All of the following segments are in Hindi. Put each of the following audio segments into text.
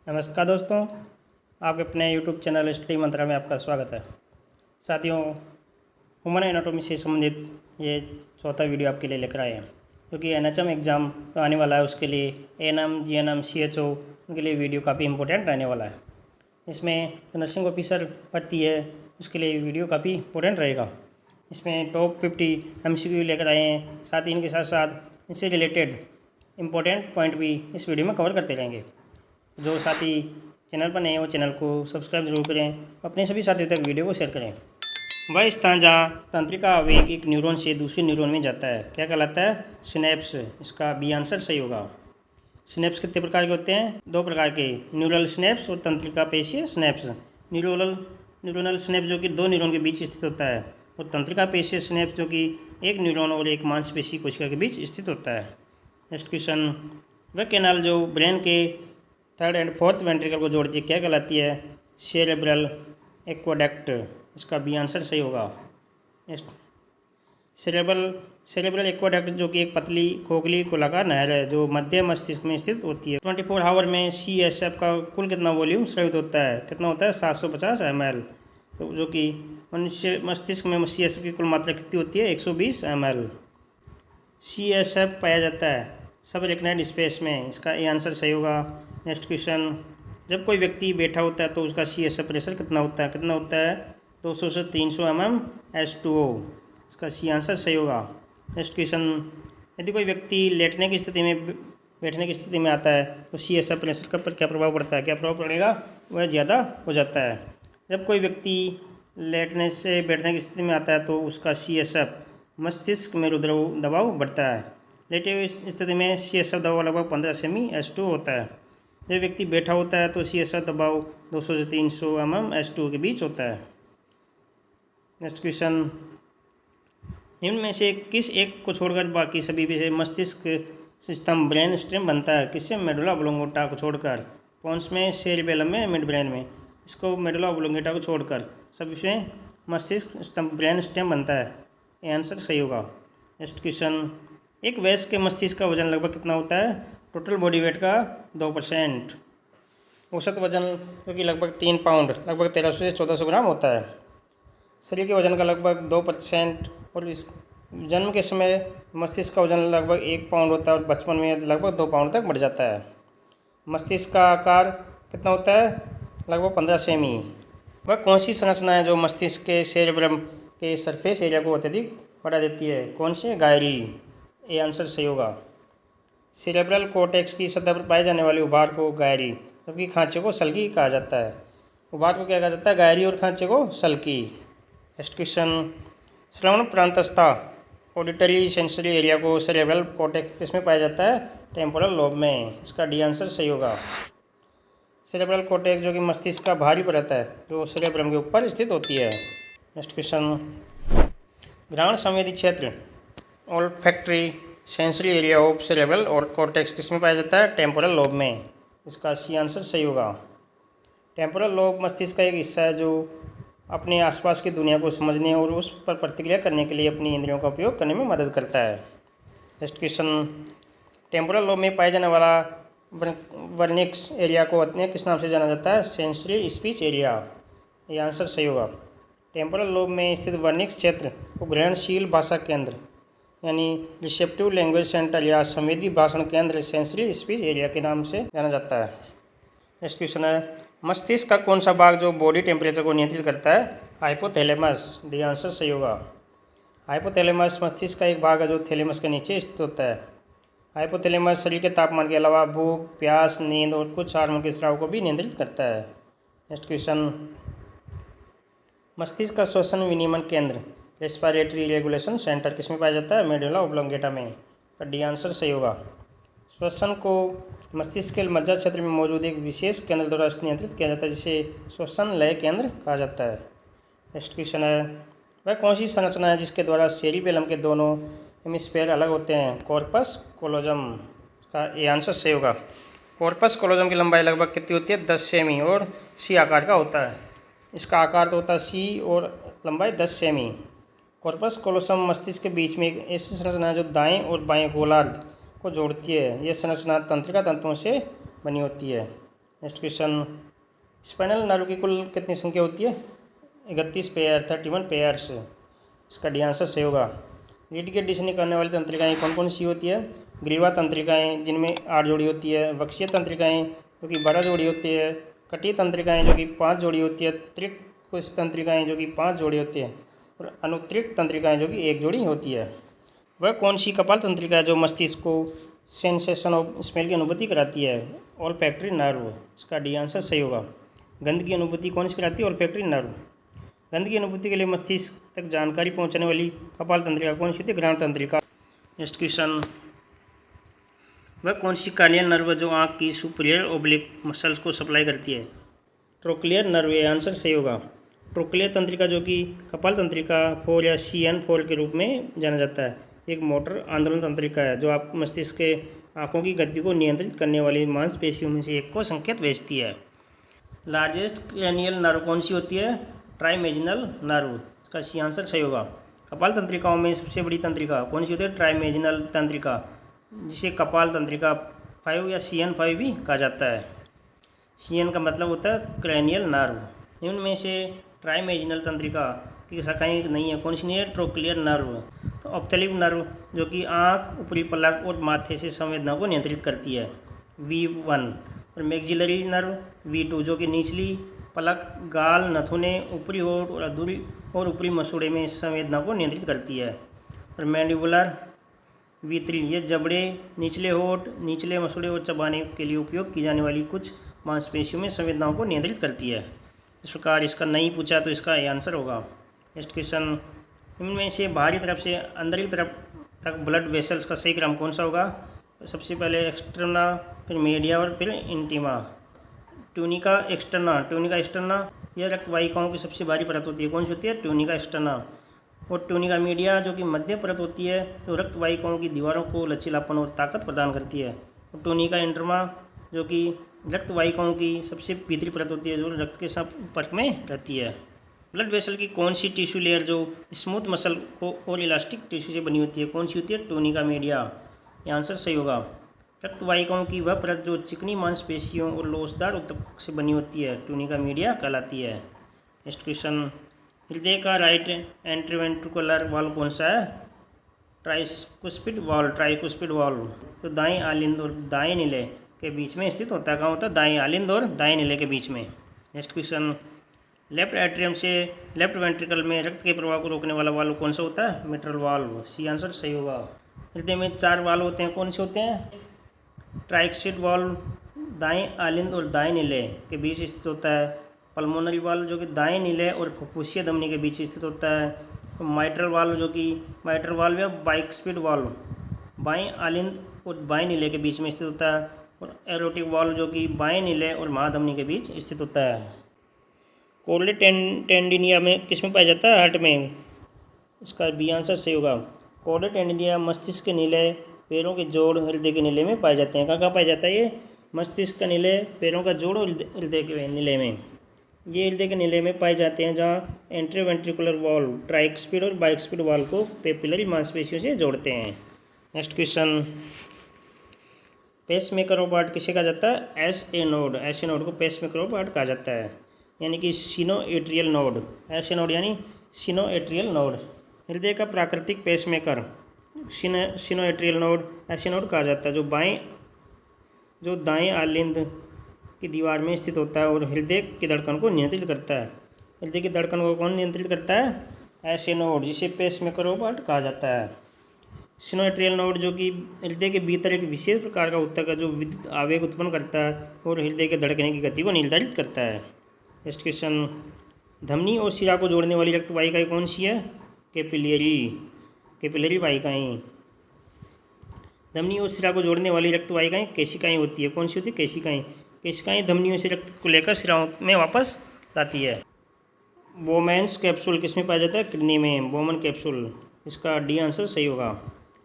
नमस्कार दोस्तों, आपके अपने YouTube चैनल स्टडी मंत्रा में आपका स्वागत है। साथियों, ह्यूमन एनाटॉमी से संबंधित ये चौथा वीडियो आपके लिए लेकर आए हैं, क्योंकि NHM एग्ज़ाम आने वाला है। उसके लिए ANM, GNM, CHO उनके लिए वीडियो काफ़ी इंपॉर्टेंट रहने वाला है। इसमें जो नर्सिंग ऑफिसर भर्ती है उसके लिए वीडियो काफ़ी इंपॉर्टेंट रहेगा। इसमें टॉप 50 MCQ लेकर आए हैं, साथ ही इनके साथ साथ इनसे रिलेटेड इंपॉर्टेंट पॉइंट भी इस वीडियो में कवर करते रहेंगे। जो साथी चैनल पर नए हैं वो चैनल को सब्सक्राइब जरूर करें, अपने सभी साथियों तक वीडियो को शेयर करें। वह स्थान जहाँ तंत्रिका आवेग एक न्यूरॉन से दूसरे न्यूरॉन में जाता है क्या कहलाता है? सिनेप्स। इसका बी आंसर सही होगा। सिनेप्स कितने प्रकार के होते हैं? दो प्रकार के, न्यूरल सिनेप्स और तंत्रिका पेशीय सिनेप्स। न्यूरोनल सिनेप्स जो कि दो न्यूरॉन के बीच स्थित होता है, और तंत्रिका पेशीय सिनेप्स जो कि एक न्यूरॉन और एक मांसपेशी कोशिका के बीच स्थित होता है। नेक्स्ट क्वेश्चन, वह कैनाल जो ब्रेन के थर्ड एंड फोर्थ वेंट्रिकल को जोड़ती है क्या कहलाती है? Cerebral aqueduct. इसका बी आंसर सही होगा। सेरेब्रल एक्वाडक्ट जो कि एक पतली खोखली गोलाकार नहर है जो मध्य मस्तिष्क में स्थित होती है। 24 आवर में CSF का कुल कितना वॉल्यूम स्रावित होता है? कितना होता है? 750 ml। तो जो कि मनुष्य मस्तिष्क में CSF की कुल मात्रा कितनी होती है? 120 ml। CSF पाया जाता है सब रेकनाइड स्पेस में। इसका ए आंसर सही होगा। नेक्स्ट क्वेश्चन, जब कोई व्यक्ति बैठा होता है तो उसका CSF प्रेशर कितना होता है? कितना होता है? 200 से 300 mm H2O। इसका सी आंसर सही होगा। नेक्स्ट क्वेश्चन, यदि कोई व्यक्ति बैठने की स्थिति में आता है तो CSF प्रेशर का पर क्या प्रभाव पड़ता है? क्या प्रभाव पड़ेगा? वह ज़्यादा हो जाता है। जब कोई व्यक्ति लेटने से बैठने की स्थिति में आता है तो उसका CSF मस्तिष्क में दबाव बढ़ता है। लेटे हुई स्थिति में CSF दबाव लगभग 15 सेमी H2O होता है। जब व्यक्ति बैठा होता है तो CSF दबाव 200 से 300 mm H2O के बीच होता है। नेक्स्ट क्वेश्चन, इनमें से किस एक को छोड़कर बाकी सभी से मस्तिष्क सिस्टम ब्रेन स्टेम बनता है? किससे? मेडुला ऑब्लोंगेटा को छोड़कर। पोन्स में, सेरिबेलम में, मिड ब्रेन में। इसको मेडुला ऑब्लोंगेटा को छोड़कर सभी से मस्तिष्क ब्रेन स्टेम बनता है। ये आंसर सही होगा। नेक्स्ट क्वेश्चन, एक वयस्क के मस्तिष्क का वजन लगभग कितना होता है? टोटल बॉडी वेट का 2%। औसत वजन जो कि लगभग 3 पाउंड, लगभग 1300 से 1400 ग्राम होता है। शरीर के वजन का लगभग 2%, और इस जन्म के समय मस्तिष्क का वजन लगभग 1 पाउंड होता है और बचपन में लगभग 2 पाउंड तक बढ़ जाता है। मस्तिष्क का आकार कितना होता है? लगभग 15 सेमी। वह कौन सी संरचना है जो मस्तिष्क के सेरेब्रम के सरफेस एरिया को अत्यधिक बढ़ा देती है? कौन से? गायरी। ये आंसर सही होगा। सेरेब्रल कॉर्टेक्स की सतह पर पाए जाने वाले उभार को गायरी, जबकि खांचे को सल्की कहा जाता है। उभार को क्या कहा जाता है? गायरी, और खांचे को सल्की। नेक्स्ट क्वेश्चन, श्रवण प्रांतस्था ऑडिटरी सेंसरी एरिया को सेरेब्रल कॉर्टेक्स किसमें पाया जाता है? टेम्पोरल लोब में। इसका डी आंसर सही होगा। सेरेब्रल कॉर्टेक्स जो कि मस्तिष्क का बाहरी पर रहता है, जो सेरेब्रम के ऊपर स्थित होती है। नेक्स्ट क्वेश्चन, घ्राण संवेदी क्षेत्र olfactory sensory area of cerebral और कॉर्टेक्स किसमें पाया जाता है? टेम्पोरल लोब में। इसका सी आंसर सही होगा। टेम्पोरल लोब मस्तिष्क का एक हिस्सा है जो अपने आसपास की दुनिया को समझने और उस पर प्रतिक्रिया करने के लिए अपनी इंद्रियों का उपयोग करने में मदद करता है। नेक्स्ट क्वेश्चन, टेम्पोरल लोब में पाया जाने वाला वर्निक्स एरिया को अन्य किस नाम से जाना जाता है? Sensory speech area. ये आंसर सही होगा। टेम्पोरल लोब में स्थित वर्निक्स क्षेत्र को ग्रहणशील भाषा केंद्र यानी रिसेप्टिव लैंग्वेज सेंटर या संवेदी भाषण केंद्र सेंसरी स्पीच एरिया के नाम से जाना जाता है। नेक्स्ट क्वेश्चन है, मस्तिष्क का कौन सा भाग जो बॉडी टेम्परेचर को नियंत्रित करता है? हाइपोथैलेमस। डी आंसर सही होगा। हाइपोथैलेमस मस्तिष्क का एक भाग है जो थैलेमस के नीचे स्थित होता है। हाइपोथैलेमस शरीर के तापमान के अलावा भूख, प्यास, नींद और कुछ हार्मोन के स्राव को भी नियंत्रित करता है। नेक्स्ट क्वेश्चन, मस्तिष्क का श्वसन विनियमन केंद्र रेस्पिरेटरी रेगुलेशन सेंटर किसमें पाया जाता है? मेडुला ऑब्लोंगेटा में। डी आंसर सही होगा। श्वसन को मस्तिष्क के मज्जा क्षेत्र में मौजूद एक विशेष केंद्र द्वारा नियंत्रित किया जाता है, जिसे श्वसन लय केंद्र कहा जाता है। नेक्स्ट क्वेश्चन है, वह कौन सी संरचना है जिसके द्वारा सेरिबेलम के दोनों हेमिस्फेयर अलग होते हैं? कॉर्पस कोलोजम। इसका ये आंसर सही होगा। कॉर्पस कोलोजम की लंबाई लगभग कितनी होती है? 10 सेमी, और सी आकार का होता है। इसका आकार तो होता है सी और लंबाई 10 सेमी। कॉर्पस कोलोसम मस्तिष्क के बीच में एक ऐसी संरचना है जो दाएं और बाएं गोलार्ध को जोड़ती है। यह संरचना तंत्रिका तंतुओं से बनी होती है। नेक्स्ट क्वेश्चन, स्पाइनल नर्व की कुल कितनी संख्या होती है? 31 पेयर, 31 पेयर्स। इसका डी आंसर सही होगा। रीढ़ की हड्डी से निकलने वाली तंत्रिकाएँ कौन कौन सी होती है? ग्रीवा तंत्रिकाएँ जिनमें 8 जोड़ी होती है, वक्षीय तंत्रिकाएँ जो कि 12 जोड़ी होती है, कटीय तंत्रिकाएँ जो कि 5 जोड़ी होती है, त्रिक तंत्रिकाएँ जो कि 5 जोड़ी होती है और अनुत्रिक तंत्रिकाएँ जो कि 1 जोड़ी होती है। वह कौन सी कपाल तंत्रिका है जो मस्तिष्क को सेंसेशन ऑफ स्मेल की अनुभूति कराती है? Olfactory nerve. इसका डी आंसर सही होगा। गंध की अनुभूति कौन सी कराती है? Olfactory nerve. गंध की अनुभूति के लिए मस्तिष्क तक जानकारी पहुंचाने वाली कपाल तंत्रिका कौन सी होती है? घ्राण तंत्रिका। नेक्स्ट क्वेश्चन, वह कौन सी कार्नियल नर्व जो आँख की सुपीरियर ओब्लिक मसल्स को सप्लाई करती है? Trochlear nerve. ये आंसर सही होगा। ट्रोक्लियर तंत्रिका जो कि कपाल तंत्रिका 4 या CN4 के रूप में जाना जाता है, एक मोटर आंदोलन तंत्रिका है जो आप मस्तिष्क के आँखों की गति को नियंत्रित करने वाली मांसपेशियों में से एक को संकेत भेजती है। लार्जेस्ट क्रेनियल नर्व कौन सी होती है? ट्राइमेजिनल नर्व। इसका सी आंसर सही होगा। कपाल तंत्रिकाओं में सबसे बड़ी तंत्रिका कौन सी होती है? ट्राइमेजिनल तंत्रिका, जिसे कपाल तंत्रिका 5 या CN5 भी कहा जाता है। CN का मतलब होता है क्रेनियल नर्व। इनमें से ट्राइमेजिनल तंत्रिका की शाखाएं नहीं है। कौन सी नहीं है? Trochlear nerve. तो ऑप्थेलिक नर्व जो कि आँख, ऊपरी पलक और माथे से संवेदनाओं को नियंत्रित करती है, V1। और मैक्सिलरी नर्व V2 जो कि निचली पलक, गाल, नथुने, ऊपरी होठ और अधूरी और ऊपरी मसूड़े में संवेदनाओं को नियंत्रित करती है। और मैंडिबुलर V3 ये जबड़े, निचले होठ, निचले मसूड़े और चबाने के लिए उपयोग की जाने वाली कुछ मांसपेशियों में संवेदनाओं को नियंत्रित करती है। इस प्रकार इसका नहीं पूछा तो इसका ये आंसर होगा। नेक्स्ट क्वेश्चन, इनमें से बाहरी तरफ से अंदर की तरफ तक ब्लड वेसल्स का सही क्रम कौन सा होगा? सबसे पहले एक्सटर्ना, फिर मीडिया और फिर intima. Tunica externa, tunica externa यह रक्त वाहिकाओं की सबसे बाहरी परत होती है। कौन सी होती है? Tunica externa. और ट्यूनिका मीडिया जो कि मध्य परत होती है, जो रक्त वाहिकाओं की दीवारों को लचीलापन और ताकत प्रदान करती है। और ट्यूनिका इंटरमा जो कि रक्त वाहिकाओं की सबसे भीतरी परत होती है, जो रक्त के संपर्क में रहती है। ब्लड वेसल की कौन सी टिश्यू लेयर जो स्मूथ मसल को और इलास्टिक टिश्यू से बनी होती है? कौन सी होती है? Tunica media. ये आंसर सही होगा। रक्त वाहिकाओं की वह परत जो चिकनी मांसपेशियों और लोचदार ऊतक से बनी होती है, ट्यूनिका मीडिया कहलाती है। नेक्स्ट क्वेश्चन, हृदय का राइट एंट्रीवेंट्रिकुलर वाल्व कौन सा है? ट्राइकुस्पिड वाल्व, ट्राइकुस्पिड वाल्व जो दाएं आलिंद और दाएं नीले के बीच में स्थित होता है। कहाँ होता है? दाएं आलिंद और दाएं नीले के बीच में। नेक्स्ट क्वेश्चन, लेफ्ट एट्रियम से लेफ्ट वेंट्रिकल में रक्त के प्रवाह को रोकने वाला वाल्व कौन सा होता है? Mitral valve. सी आंसर सही होगा। हृदय में 4 वाल्व होते हैं। कौन से होते हैं? ट्राइकुस्पिड वाल्व दाएं आलिंद और दाएं नीले के बीच स्थित होता है। पल्मोनरी वाल्व जो कि दाएं नीले और फुफ्फुसीय धमनी के बीच स्थित होता है। माइट्रल वाल्व जो कि माइट्रल वाल्व या बाइस्पिड वाल्व बाएं आलिंद और बाएं नीले के बीच में स्थित होता है। और एरोटिक वाल्व जो कि बाएं नीले और महाधमनी के बीच स्थित होता है। कोर्डेट टेंडिनिया में किस में पाया जाता है? हार्ट में। इसका बी आंसर सही होगा। कोर्डेट टेंडिनिया मस्तिष्क के नीले, पैरों के जोड़ हृदय के नीले में पाए जाते हैं। कहाँ पाया जाता है ये? मस्तिष्क का नीले, पैरों का जोड़ और हृदय के नीले में। ये हृदय के नीले में पाए जाते हैं जहाँ एंट्रीवेंट्रिकुलर वाल्व ट्राइकुस्पिड और बाइस्पिड वाल्व को पेपिलरी मांसपेशियों से जोड़ते हैं। Next question, pacemaker of heart किसे कहा जाता है? SA node. SA नोड को पेसमेकर ऑफ हार्ट कहा जाता है, यानी कि सिनोएट्रियल नोड। SA नोड यानी सिनोएट्रियल नोड। हृदय का प्राकृतिक pacemaker sinoatrial node SA node कहा जाता है, जो दाएं आलिंद की दीवार में स्थित होता है और हृदय की धड़कन को नियंत्रित करता है। हृदय की धड़कन को कौन नियंत्रित करता है? SA नोड, जिसे पेसमेकर ऑफ हार्ट कहा जाता है। सिनोएट्रियल नोड जो कि हृदय के भीतर एक विशेष प्रकार का ऊतक है जो विद्युत आवेग उत्पन्न करता है और हृदय के धड़कने की गति को निर्धारित करता है। नेक्स्ट क्वेश्चन, धमनी और शिरा को जोड़ने वाली रक्त वाहिकाएं कौन सी है? कैपिलरी वाहिकाएं। धमनी और शिरा को जोड़ने वाली रक्त वाहिकाएं केशिकाएं होती है। कौन सी होती है? केशिकाएं। केशिकाएं धमनियों से रक्त को लेकर शिराओं में वापस लाती है। बोमेन्स कैप्सूल किस में पाया जाता है? किडनी में। Bowman capsule. इसका डी आंसर सही होगा।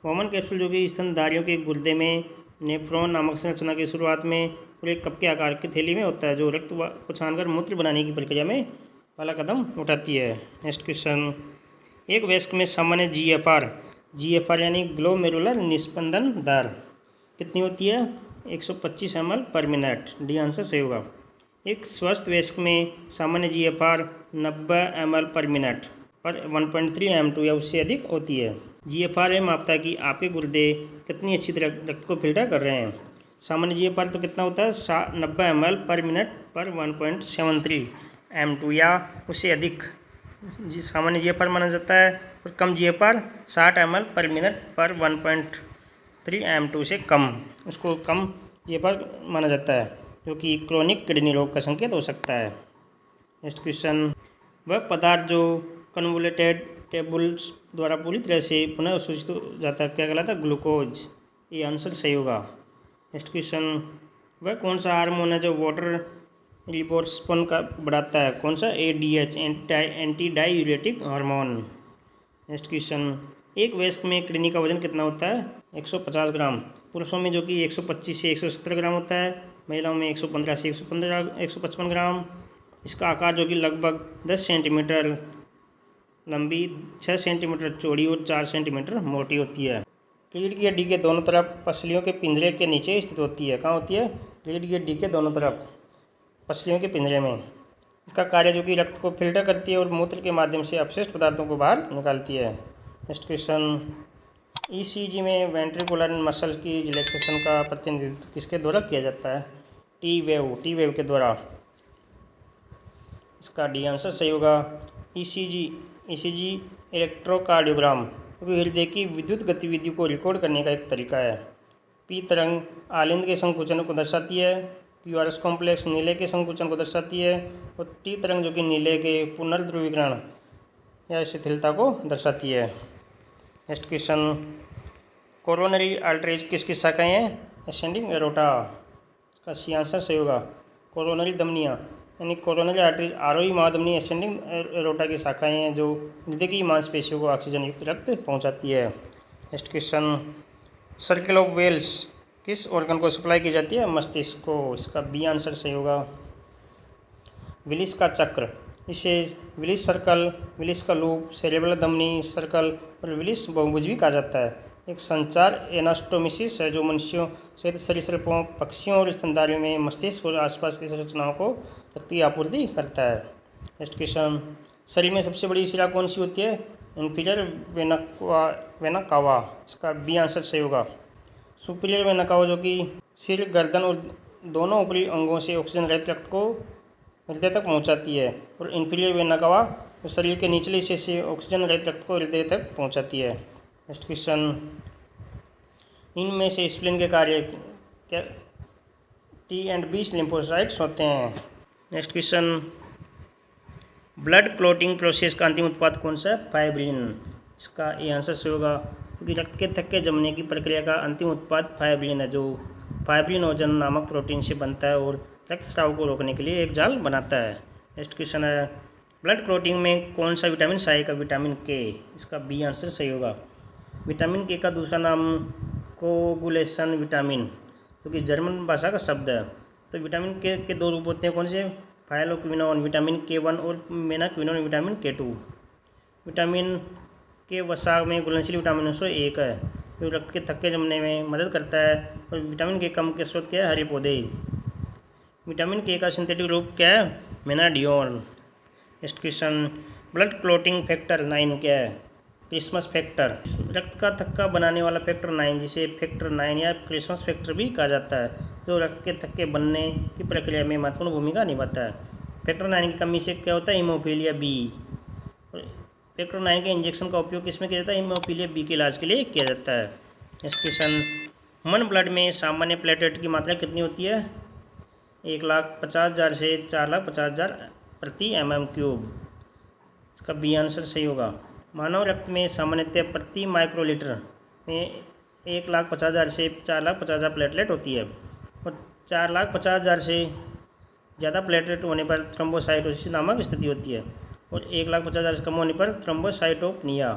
बोमन कैप्सूल जो कि स्तनधारियों के गुर्दे में नेफ्रॉन नामक संरचना की शुरुआत में और एक कप के आकार की थैली में होता है, जो रक्त को छानकर मूत्र बनाने की प्रक्रिया में पहला कदम उठाती है। नेक्स्ट क्वेश्चन, एक वयस्क में सामान्य GFR यानी ग्लोमेरुलर निस्पंदन दर कितनी होती है? 125 ml पर मिनट। डी आंसर सही होगा। एक स्वस्थ वयस्क में सामान्य GFR 90 ml पर मिनट पर 1.3 m2 या उससे अधिक होती है। GFR मापता है कि आपके गुर्दे कितनी अच्छी तरह रक्त को फिल्टर कर रहे हैं। सामान्य GFR तो कितना होता है 90 ml पर मिनट पर 1.73 m2 या उससे अधिक सामान्य GFR माना जाता है। और कम GFR 60 ml पर मिनट पर 1.3 m2 से कम, उसको कम GFR माना जाता है, जो कि क्रोनिक किडनी रोग का संकेत हो सकता है। नेक्स्ट क्वेश्चन, वह पदार्थ जो कन्वोलेटेड टेबल्स द्वारा पूरी तरह से पुनः अवशोषित हो जाता है क्या कहलाता है? ग्लूकोज। ये आंसर सही होगा। नेक्स्ट क्वेश्चन, वह कौन सा हार्मोन है जो वाटर रिबोर्सपन का बढ़ाता है? कौन सा? ADH, anti diuretic hormone. Next question, एक वयस्क में किडनी का वजन कितना होता है? 150 ग्राम। पुरुषों में जो कि 125 से 170 ग्राम होता है, महिलाओं में 115 से 155 ग्राम। इसका आकार जो कि लगभग 10 सेंटीमीटर लंबी, 6 सेंटीमीटर चौड़ी और 4 सेंटीमीटर मोटी होती है। रीढ़ की हड्डी के दोनों तरफ पसलियों के पिंजरे के नीचे स्थित होती है। कहाँ होती है? रीढ़ की हड्डी के दोनों तरफ पसलियों के पिंजरे में। इसका कार्य जो कि रक्त को फिल्टर करती है और मूत्र के माध्यम से अपशिष्ट पदार्थों को बाहर निकालती है। नेक्स्ट क्वेश्चन, ECG में वेंट्रिकुलर मसल की रिलैक्सेशन का प्रतिनिधित्व किसके द्वारा किया जाता है? टी वेव के द्वारा। इसका डी आंसर सही होगा। ECG इलेक्ट्रोकार्डियोग्राम क्योंकि हृदय की विद्युत गतिविधि को रिकॉर्ड करने का एक तरीका है। पी तरंग आलिंद के संकुचन को दर्शाती है। QRS कॉम्प्लेक्स नीले के संकुचन को दर्शाती है। और टी तरंग जो कि नीले के पुनर्ध्रुवीकरण या शिथिलता को दर्शाती है। नेक्स्ट क्वेश्चन, कोरोनरी आर्टरीज किसकी शाखाएं हैं? Ascending aorta. इसका सी आंसर सही होगा। कोरोनरी धमनियाँ यानी कोरोनरी आर्टरीज आरोही महाधमनी असेंडिंग एरोटा की शाखाएं हैं जो हृदय की मांसपेशियों को ऑक्सीजन युक्त रक्त पहुंचाती है। Next question, circle of Willis किस ऑर्गन को सप्लाई की जाती है? मस्तिष्क को। इसका बी आंसर सही होगा। विलिस का चक्र, इसे विलिस सर्कल, विलिस का लूप, सेरेब्रल धमनी सर्कल और विलिस बहुभुज भी कहा जाता है। एक संचार एनास्टोमिसिस है जो मनुष्यों सहित सरीसृपों, पक्षियों और स्तनधारियों में मस्तिष्क और आसपास की संरचनाओं को रक्त की आपूर्ति करता है। नेक्स्ट क्वेश्चन, शरीर में सबसे बड़ी शिरा कौन सी होती है? Inferior vena cava. इसका बी आंसर सही होगा। सुपीरियर वेना कावा जो कि सिर, गर्दन और दोनों ऊपरी अंगों से ऑक्सीजन रहित रक्त को हृदय तक पहुंचाती है। और इन्फीरियर वेना कावा जो शरीर के निचले हिस्से से ऑक्सीजन रहित रक्त को हृदय तक पहुंचाती है। नेक्स्ट क्वेश्चन, इनमें से स्प्लीन के कार्य क्या T and B लिम्फोसाइट्स होते हैं? Next question, blood clotting process का अंतिम उत्पाद कौन सा है? फाइब्रिन। इसका ये आंसर सही होगा क्योंकि रक्त के थक्के जमने की प्रक्रिया का अंतिम उत्पाद फाइब्रिन है जो फाइब्रिनोजन नामक प्रोटीन से बनता है और रक्तस्राव को रोकने के लिए एक जाल बनाता है। नेक्स्ट क्वेश्चन है, ब्लड क्लोटिंग में कौन सा विटामिन सहायक है? विटामिन के। इसका बी आंसर सही होगा। विटामिन के का दूसरा नाम कोगुलेशन विटामिन क्योंकि जर्मन भाषा का शब्द है। तो विटामिन के दो रूप होते हैं, कौन से? फाइलोक्विनोन विटामिन K1 और मेनाक्विनोन विटामिन K2। विटामिन के वसा में घुलनशील विटामिनों से एक है जो रक्त के थक्के जमने में मदद करता है। और विटामिन के कम के स्रोत क्या है? हरे पौधे। विटामिन के का सिंथेटिक रूप क्या है? Menadione. Next question, blood clotting factor 9 क्या है? Christmas factor. रक्त का थक्का बनाने वाला फैक्टर 9 जिसे फैक्टर 9 या क्रिसमस फैक्टर भी कहा जाता है जो रक्त के थक्के बनने की प्रक्रिया में महत्वपूर्ण भूमिका निभाता है। फैक्टर 9 की कमी से क्या होता है? Haemophilia B. फैक्टर 9 के इंजेक्शन का उपयोग किसमें किया जाता है? हीमोफीलिया बी के इलाज के लिए किया जाता है। नेक्स्ट क्वेश्चन, ह्यूमन ब्लड में सामान्य प्लेटलेट की मात्रा कितनी होती है? 1,50,000 से 4,50,000 प्रति mm3। इसका बी आंसर सही होगा। मानव रक्त में सामान्यतः प्रति माइक्रोलीटर में 1,50,000 से 4,50,000 प्लेटलेट होती है। और 4,50,000 से ज़्यादा प्लेटलेट होने पर थ्रोम्बोसाइटोसिस नामक स्थिति होती है। और 1,50,000 से कम होने पर थ्रोम्बोसाइटोपनिया।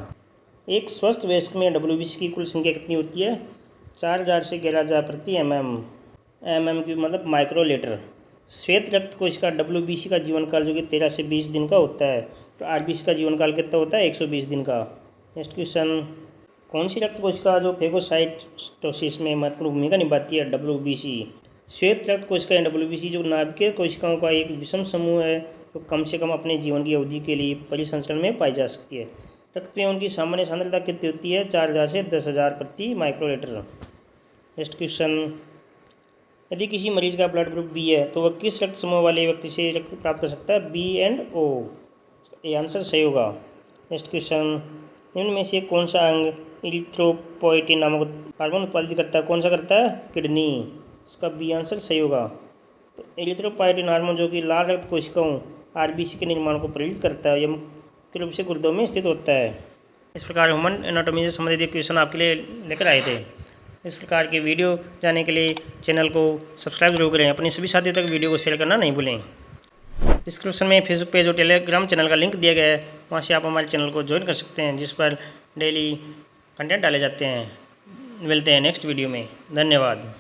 एक स्वस्थ वयस्क में WBC की कुल संख्या कितनी होती है? 4,000 से 11,000 प्रति mm की मतलब माइक्रोलीटर। श्वेत रक्त कोशिका WBC का जीवन काल जो कि 13 से 20 दिन का होता है। तो RBC का जीवन काल कितना होता है? 120 दिन का। नेक्स्ट क्वेश्चन, कौन सी रक्त कोशिका जो फेगोसाइटोसिस में महत्वपूर्ण भूमिका निभाती है? WBC। श्वेत रक्त कोशिकाएं WBC जो नाभिकीय कोशिकाओं का एक विषम समूह है जो कम से कम अपने जीवन की अवधि के लिए परिसंचरण में पाई जा सकती है। रक्त में उनकी सामान्य सांद्रता कितनी होती है? 4000 से 10,000 प्रति माइक्रोलीटर। नेक्स्ट क्वेश्चन, यदि किसी मरीज का ब्लड ग्रुप बी है तो वह किस रक्त समूह वाले व्यक्ति से रक्त प्राप्त कर सकता है? बी एंड ओ। ये आंसर सही होगा। नेक्स्ट क्वेश्चन, निम्न में से कौन सा अंग इरिथ्रोपोइटिन नामक हार्मोन उत्पादित करता है? कौन सा करता है? किडनी। इसका बी आंसर सही होगा। तो इरिथ्रोपोइटिन हार्मोन जो कि लाल रक्त कोशिकाओं RBC के निर्माण को प्रेरित करता है, यह मुख्य रूप से गुर्दों में स्थित होता है। इस प्रकार ह्यूमन एनाटॉमी से संबंधित क्वेश्चन आपके लिए लेकर आए थे। इस प्रकार के वीडियो जानने के लिए चैनल को सब्सक्राइब जरूर करें। अपने सभी साथियों तक वीडियो को शेयर करना नहीं भूलें। डिस्क्रिप्शन में फेसबुक पेज और टेलीग्राम चैनल का लिंक दिया गया है, वहाँ से आप हमारे चैनल को ज्वाइन कर सकते हैं, जिस पर डेली कंटेंट डाले जाते हैं। मिलते हैं नेक्स्ट वीडियो में। धन्यवाद।